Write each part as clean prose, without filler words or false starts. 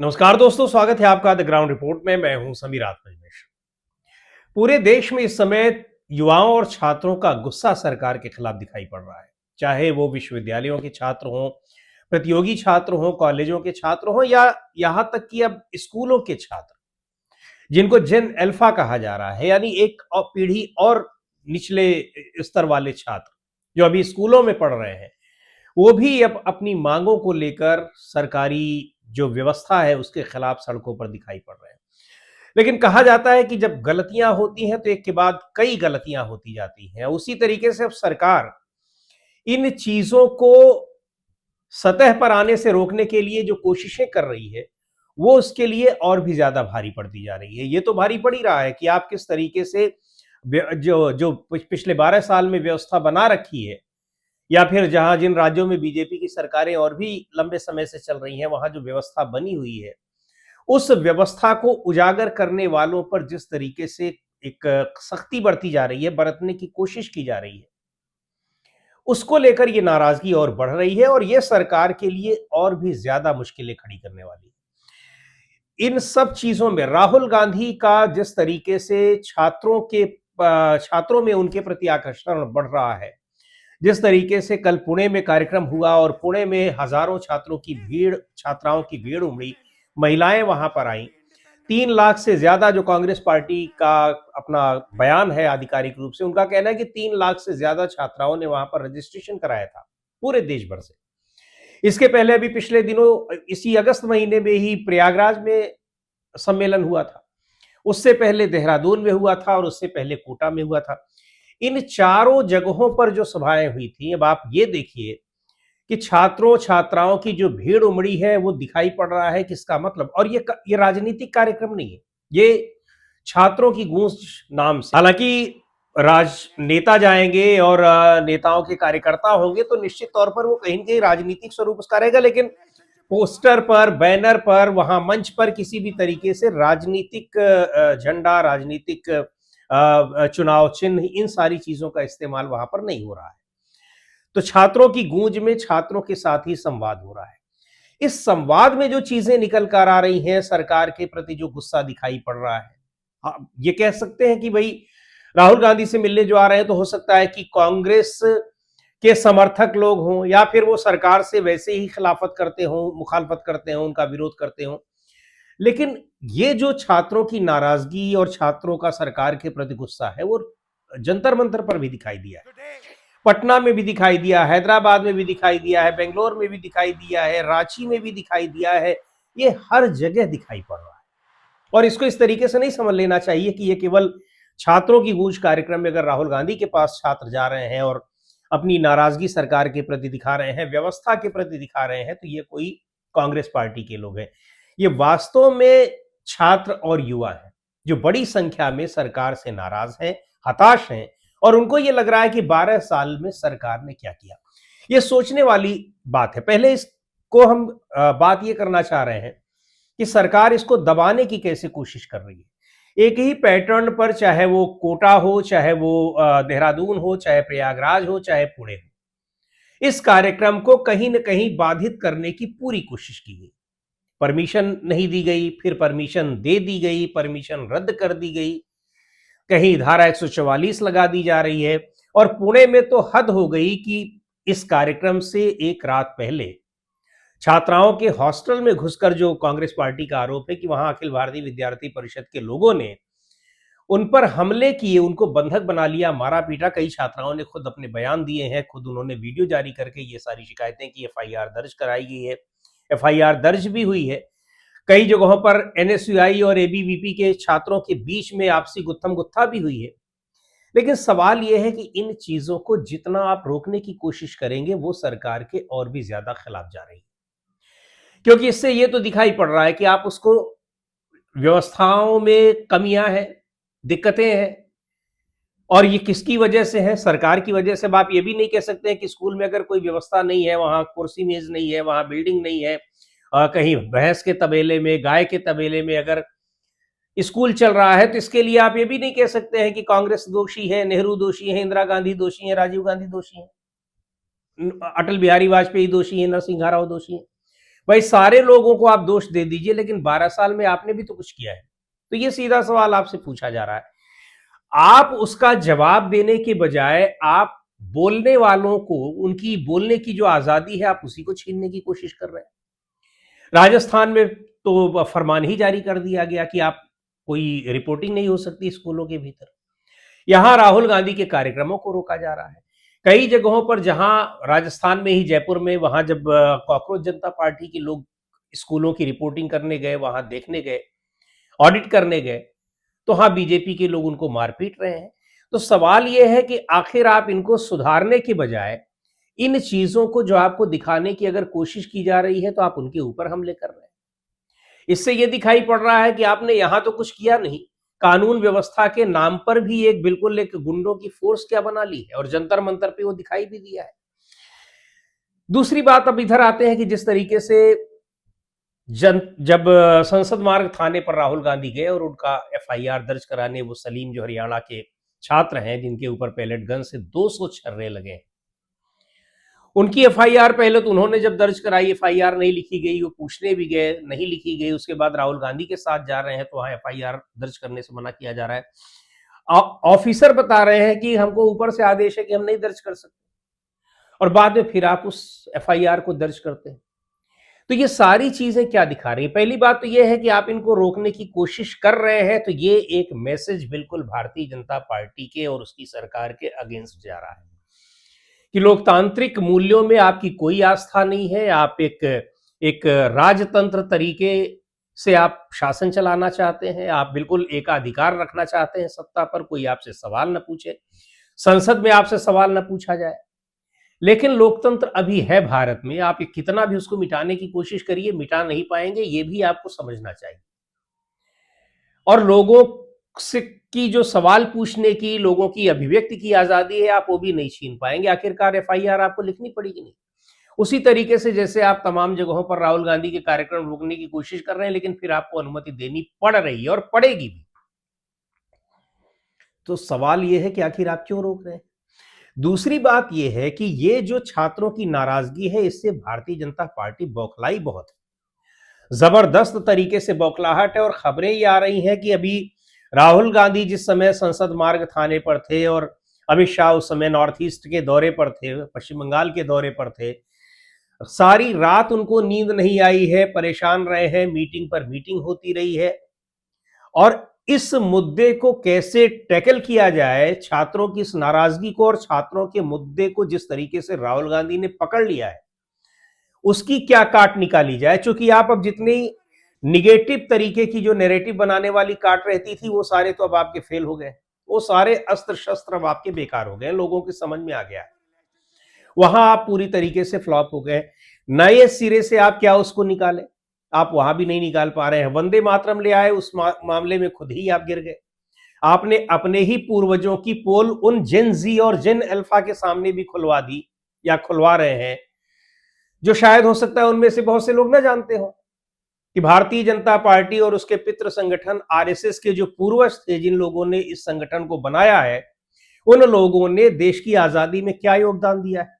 नमस्कार दोस्तों, स्वागत है आपका द ग्राउंड रिपोर्ट में। मैं हूं समीर आत्मनिर्भर। पूरे देश में इस समय युवाओं और छात्रों का गुस्सा सरकार के खिलाफ दिखाई पड़ रहा है। चाहे वो विश्वविद्यालयों के छात्र हों, प्रतियोगी छात्र हों, कॉलेजों के छात्र हों या यहाँ तक कि अब स्कूलों के छात्र, जिनको जेन अल्फा कहा जा रहा है, यानी एक और पीढ़ी और निचले स्तर वाले छात्र जो अभी स्कूलों में पढ़ रहे हैं, वो भी अब अपनी मांगों को लेकर सरकारी जो व्यवस्था है उसके खिलाफ सड़कों पर दिखाई पड़ रहे हैं। लेकिन कहा जाता है कि जब गलतियां होती हैं तो एक के बाद कई गलतियां होती जाती हैं। उसी तरीके से अब सरकार इन चीजों को सतह पर आने से रोकने के लिए जो कोशिशें कर रही है, वो उसके लिए और भी ज्यादा भारी पड़ती जा रही है। ये तो भारी पड़ ही रहा है कि आप किस तरीके से जो जो पिछले 12 साल में व्यवस्था बना रखी है, या फिर जहां जिन राज्यों में बीजेपी की सरकारें और भी लंबे समय से चल रही हैं, वहां जो व्यवस्था बनी हुई है, उस व्यवस्था को उजागर करने वालों पर जिस तरीके से एक सख्ती बरती जा रही है, बरतने की कोशिश की जा रही है, उसको लेकर ये नाराजगी और बढ़ रही है और ये सरकार के लिए और भी ज्यादा मुश्किलें खड़ी करने वाली है। इन सब चीजों में राहुल गांधी का जिस तरीके से छात्रों में उनके प्रति आकर्षण बढ़ रहा है, जिस तरीके से कल पुणे में कार्यक्रम हुआ और पुणे में हजारों छात्राओं की भीड़ उमड़ी, महिलाएं वहां पर आई। 3 लाख से ज्यादा जो कांग्रेस पार्टी का अपना बयान है आधिकारिक रूप से, उनका कहना है कि 3 लाख से ज्यादा छात्राओं ने वहां पर रजिस्ट्रेशन कराया था पूरे देश भर से। इसके पहले अभी पिछले दिनों इसी अगस्त महीने में ही प्रयागराज में सम्मेलन हुआ था, उससे पहले देहरादून में हुआ था और उससे पहले कोटा में हुआ था। इन चारों जगहों पर जो सभाएं हुई थी, अब आप ये देखिए कि छात्रों छात्राओं की जो भीड़ उमड़ी है वो दिखाई पड़ रहा है किसका मतलब। और ये राजनीतिक कार्यक्रम नहीं है, ये छात्रों की गूंज नाम से। हालांकि राजनेता जाएंगे और नेताओं के कार्यकर्ता होंगे तो निश्चित तौर पर वो कहीं ना कहीं राजनीतिक स्वरूप उसका रहेगा, लेकिन पोस्टर पर, बैनर पर, वहां मंच पर किसी भी तरीके से राजनीतिक झंडा, राजनीतिक चुनाव चिन्ह, इन सारी चीजों का इस्तेमाल वहां पर नहीं हो रहा है। तो छात्रों की गूंज में छात्रों के साथ ही संवाद हो रहा है। इस संवाद में जो चीजें निकल कर आ रही हैं, सरकार के प्रति जो गुस्सा दिखाई पड़ रहा है, ये कह सकते हैं कि भाई राहुल गांधी से मिलने जो आ रहे हैं तो हो सकता है कि कांग्रेस के समर्थक लोग हों या फिर वो सरकार से वैसे ही खिलाफत करते हों, मुखालफत करते हों, उनका विरोध करते हों। लेकिन ये जो छात्रों की नाराजगी और छात्रों का सरकार के प्रति गुस्सा है, वो जंतर मंतर पर भी दिखाई दिया है, पटना में भी दिखाई दिया, हैदराबाद में भी दिखाई दिया है, बेंगलोर में भी दिखाई दिया है, रांची में भी दिखाई दिया है। ये हर जगह दिखाई पड़ रहा है और इसको इस तरीके से नहीं समझ लेना चाहिए कि ये केवल छात्रों की गूंज कार्यक्रम में अगर राहुल गांधी के पास छात्र जा रहे हैं और अपनी नाराजगी सरकार के प्रति दिखा रहे हैं, व्यवस्था के प्रति दिखा रहे हैं, तो ये कोई कांग्रेस पार्टी के लोग हैं। ये वास्तव में छात्र और युवा हैं जो बड़ी संख्या में सरकार से नाराज हैं, हताश हैं और उनको ये लग रहा है कि 12 साल में सरकार ने क्या किया। ये सोचने वाली बात है। पहले इसको हम बात ये करना चाह रहे हैं कि सरकार इसको दबाने की कैसे कोशिश कर रही है। एक ही पैटर्न पर, चाहे वो कोटा हो, चाहे वो देहरादून हो, चाहे प्रयागराज हो, चाहे पुणे हो, इस कार्यक्रम को कहीं न कहीं बाधित करने की पूरी कोशिश की गई। परमिशन नहीं दी गई, फिर परमिशन दे दी गई, परमिशन रद्द कर दी गई, कहीं धारा 144 लगा दी जा रही है। और पुणे में तो हद हो गई कि इस कार्यक्रम से एक रात पहले छात्राओं के हॉस्टल में घुसकर, जो कांग्रेस पार्टी का आरोप है कि वहां अखिल भारतीय विद्यार्थी परिषद के लोगों ने उन पर हमले किए, उनको बंधक बना लिया, मारा पीटा। कई छात्राओं ने खुद अपने बयान दिए हैं, खुद उन्होंने वीडियो जारी करके ये सारी शिकायतें की, एफआईआर दर्ज कराई गई है, एफआईआर दर्ज भी हुई है। कई जगहों पर एनएसयूआई और एबीवीपी के छात्रों के बीच में आपसी गुत्थम गुत्था भी हुई है। लेकिन सवाल यह है कि इन चीजों को जितना आप रोकने की कोशिश करेंगे, वो सरकार के और भी ज्यादा खिलाफ जा रही है, क्योंकि इससे ये तो दिखाई पड़ रहा है कि आप उसको, व्यवस्थाओं में कमियां हैं, दिक्कतें हैं। और ये किसकी वजह से है? सरकार की वजह से। अब आप ये भी नहीं कह सकते हैं कि स्कूल में अगर कोई व्यवस्था नहीं है, वहां कुर्सी मेज नहीं है, वहां बिल्डिंग नहीं है, कहीं भैंस के तबेले में, गाय के तबेले में अगर स्कूल चल रहा है, तो इसके लिए आप ये भी नहीं कह सकते हैं कि कांग्रेस दोषी है, नेहरू दोषी है, इंदिरा गांधी दोषी है, राजीव गांधी दोषी है, अटल बिहारी वाजपेयी दोषी है, नरसिंह राव दोषी है। भाई सारे लोगों को आप दोष दे दीजिए, लेकिन 12 साल में आपने भी तो कुछ किया है। तो ये सीधा सवाल आपसे पूछा जा रहा है। आप उसका जवाब देने के बजाय आप बोलने वालों को उनकी बोलने की जो आजादी है आप उसी को छीनने की कोशिश कर रहे हैं। राजस्थान में तो फरमान ही जारी कर दिया गया कि आप कोई रिपोर्टिंग नहीं हो सकती स्कूलों के भीतर। यहां राहुल गांधी के कार्यक्रमों को रोका जा रहा है। कई जगहों पर, जहां राजस्थान में ही जयपुर में, वहां जब कॉकरोच जनता पार्टी के लोग स्कूलों की रिपोर्टिंग करने गए, वहां देखने गए, ऑडिट करने गए, तो हाँ बीजेपी के लोग उनको मार पीट रहे हैं। तो सवाल यह है कि आखिर आप इनको सुधारने के बजाय इन चीजों को जो आपको दिखाने की अगर कोशिश की जा रही है तो आप उनके ऊपर हमले कर रहे हैं। इससे यह दिखाई पड़ रहा है कि आपने यहां तो कुछ किया नहीं, कानून व्यवस्था के नाम पर भी एक बिल्कुल एक गुंडों की फोर्स क्या बना ली है, और जंतर मंतर पे वो दिखाई भी दिया है। दूसरी बात, अब इधर आते हैं कि जिस तरीके से जब संसद मार्ग थाने पर राहुल गांधी गए और उनका एफआईआर दर्ज कराने, वो सलीम जो हरियाणा के छात्र हैं जिनके ऊपर पैलेट गन से 200 छर्रे लगे, उनकी एफआईआर पहले तो उन्होंने जब दर्ज कराई, एफआईआर नहीं लिखी गई, वो पूछने भी गए, नहीं लिखी गई। उसके बाद राहुल गांधी के साथ जा रहे हैं तो वहां एफआईआर दर्ज करने से मना किया जा रहा है। ऑफिसर बता रहे हैं कि हमको ऊपर से आदेश है कि हम नहीं दर्ज कर सकते, और बाद में फिर आप उस एफआईआर को दर्ज करते हैं। तो ये सारी चीजें क्या दिखा रही है? पहली बात तो ये है कि आप इनको रोकने की कोशिश कर रहे हैं, तो ये एक मैसेज बिल्कुल भारतीय जनता पार्टी के और उसकी सरकार के अगेंस्ट जा रहा है कि लोकतांत्रिक मूल्यों में आपकी कोई आस्था नहीं है। आप एक राजतंत्र तरीके से आप शासन चलाना चाहते हैं, आप बिल्कुल एकाधिकार रखना चाहते हैं सत्ता पर, कोई आपसे सवाल न पूछे, संसद में आपसे सवाल न पूछा जाए। लेकिन लोकतंत्र अभी है भारत में, आप कितना भी उसको मिटाने की कोशिश करिए, मिटा नहीं पाएंगे, ये भी आपको समझना चाहिए। और लोगों से की जो सवाल पूछने की, लोगों की अभिव्यक्ति की आजादी है, आप वो भी नहीं छीन पाएंगे। आखिरकार एफआईआर आपको लिखनी पड़ेगी नहीं। उसी तरीके से जैसे आप तमाम जगहों पर राहुल गांधी के कार्यक्रम रोकने की कोशिश कर रहे हैं, लेकिन फिर आपको अनुमति देनी पड़ रही है और पड़ेगी भी। तो सवाल यह है कि आखिर आप क्यों रोक रहे हैं? दूसरी बात यह है कि ये जो छात्रों की नाराजगी है, इससे भारतीय जनता पार्टी बौखलाई बहुत है, जबरदस्त तरीके से बौखलाहट है। और खबरें ये आ रही हैं कि अभी राहुल गांधी जिस समय संसद मार्ग थाने पर थे और अमित शाह उस समय नॉर्थ ईस्ट के दौरे पर थे, पश्चिम बंगाल के दौरे पर थे, सारी रात उनको नींद नहीं आई है, परेशान रहे हैं, मीटिंग पर मीटिंग होती रही है। और इस मुद्दे को कैसे टैकल किया जाए, छात्रों की इस नाराजगी को और छात्रों के मुद्दे को जिस तरीके से राहुल गांधी ने पकड़ लिया है, उसकी क्या काट निकाली जाए। क्योंकि आप अब जितनी निगेटिव तरीके की जो नैरेटिव बनाने वाली काट रहती थी, वो सारे तो अब आपके फेल हो गए, वो सारे अस्त्र शस्त्र अब आपके बेकार हो गए, लोगों के समझ में आ गया है, वहां आप पूरी तरीके से फ्लॉप हो गए। नए सिरे से आप क्या उसको निकालें, आप वहां भी नहीं निकाल पा रहे हैं। वंदे मातरम ले आए, उस मामले में खुद ही आप गिर गए। आपने अपने ही पूर्वजों की पोल उन जेन जी और जेन अल्फा के सामने भी खुलवा दी या खुलवा रहे हैं, जो शायद हो सकता है उनमें से बहुत से लोग ना जानते हो कि भारतीय जनता पार्टी और उसके पितृ संगठन आरएसएस के जो पूर्वज थे, जिन लोगों ने इस संगठन को बनाया है, उन लोगों ने देश की आजादी में क्या योगदान दिया है,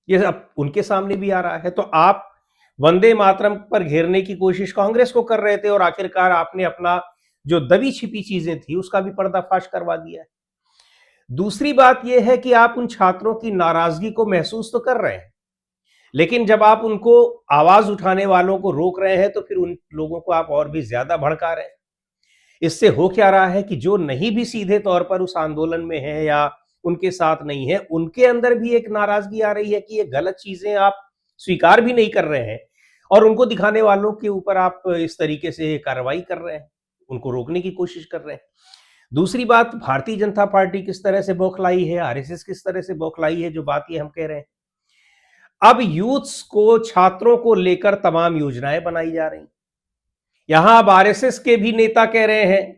ये अब उनके सामने भी आ रहा है। तो आप वंदे मातरम पर घेरने की कोशिश कांग्रेस को कर रहे थे, और आखिरकार आपने अपना जो दबी छिपी चीजें थी उसका भी पर्दाफाश करवा दिया है। दूसरी बात यह है कि आप उन छात्रों की नाराजगी को महसूस तो कर रहे हैं, लेकिन जब आप उनको आवाज उठाने वालों को रोक रहे हैं तो फिर उन लोगों को आप और भी ज्यादा भड़का रहे हैं। इससे हो क्या रहा है कि जो नहीं भी सीधे तौर पर उस आंदोलन में है या उनके साथ नहीं है, उनके अंदर भी एक नाराजगी आ रही है कि ये गलत चीजें आप स्वीकार भी नहीं कर रहे हैं, और उनको दिखाने वालों के ऊपर आप इस तरीके से कार्रवाई कर रहे हैं, उनको रोकने की कोशिश कर रहे हैं। दूसरी बात, भारतीय जनता पार्टी किस तरह से बौखलाई है, आरएसएस किस तरह से बौखलाई है, जो बात ये हम कह रहे हैं। अब यूथ्स को, छात्रों को लेकर तमाम योजनाएं बनाई जा रही। यहां अब आरएसएस के भी नेता कह रहे हैं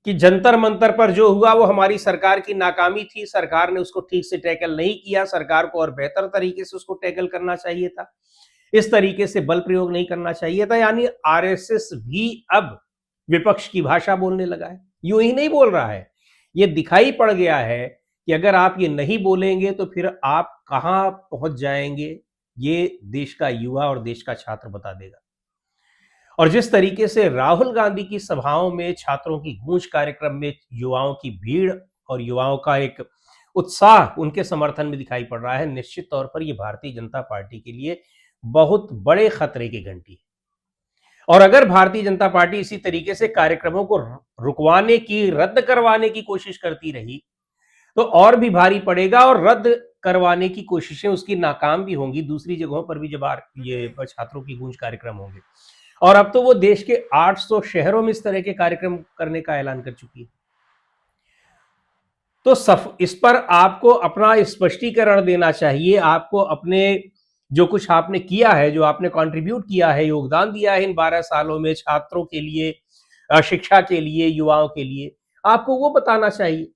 कि जंतर मंतर पर जो हुआ वो हमारी सरकार की नाकामी थी, सरकार ने उसको ठीक से टैकल नहीं किया, सरकार को और बेहतर तरीके से उसको टैकल करना चाहिए था, इस तरीके से बल प्रयोग नहीं करना चाहिए था। यानी आरएसएस भी अब विपक्ष की भाषा बोलने लगा है। यूं ही नहीं बोल रहा है, ये दिखाई पड़ गया है कि अगर आप ये नहीं बोलेंगे तो फिर आप कहां पहुंच जाएंगे, ये देश का युवा और देश का छात्र बता देगा। और जिस तरीके से राहुल गांधी की सभाओं में छात्रों की गूंज कार्यक्रम में युवाओं की भीड़ और युवाओं का एक उत्साह उनके समर्थन में दिखाई पड़ रहा है, निश्चित तौर पर यह भारतीय जनता पार्टी के लिए बहुत बड़े खतरे की घंटी है। और अगर भारतीय जनता पार्टी इसी तरीके से कार्यक्रमों को रुकवाने की, रद्द करवाने की कोशिश करती रही तो और भी भारी पड़ेगा, और रद्द करवाने की कोशिशें उसकी नाकाम भी होंगी दूसरी जगहों पर भी जब ये छात्रों की गूंज कार्यक्रम होंगे। और अब तो वो देश के 800 शहरों में इस तरह के कार्यक्रम करने का ऐलान कर चुकी है। तो इस पर आपको अपना स्पष्टीकरण देना चाहिए। आपको अपने जो कुछ आपने किया है, जो आपने कंट्रीब्यूट किया है, योगदान दिया है इन 12 सालों में छात्रों के लिए, शिक्षा के लिए, युवाओं के लिए, आपको वो बताना चाहिए।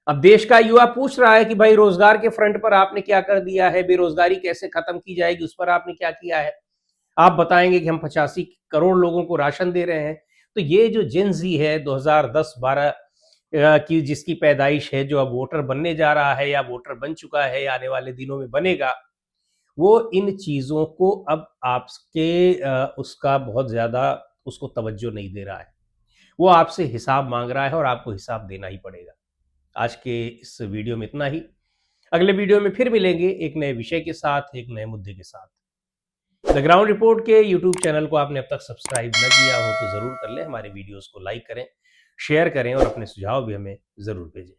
अब देश का युवा पूछ रहा है कि भाई रोजगार के फ्रंट पर आपने क्या कर दिया है, बेरोजगारी कैसे खत्म की जाएगी, उस पर आपने क्या किया है। आप बताएंगे कि हम 85 करोड़ लोगों को राशन दे रहे हैं। तो ये जो जेन ज़ी है 2010-12 की जिसकी पैदाइश है, जो अब वोटर बनने जा रहा है या वोटर बन चुका है या आने वाले दिनों में बनेगा, वो इन चीजों को अब आपके उसका बहुत ज्यादा उसको तवज्जो नहीं दे रहा है। वो आपसे हिसाब मांग रहा है और आपको हिसाब देना ही पड़ेगा। आज के इस वीडियो में इतना ही। अगले वीडियो में फिर मिलेंगे एक नए विषय के साथ, एक नए मुद्दे के साथ। द ग्राउंड रिपोर्ट के यूट्यूब चैनल को आपने अब तक सब्सक्राइब न किया हो तो जरूर कर लें। हमारे वीडियोस को लाइक करें, शेयर करें और अपने सुझाव भी हमें जरूर भेजें।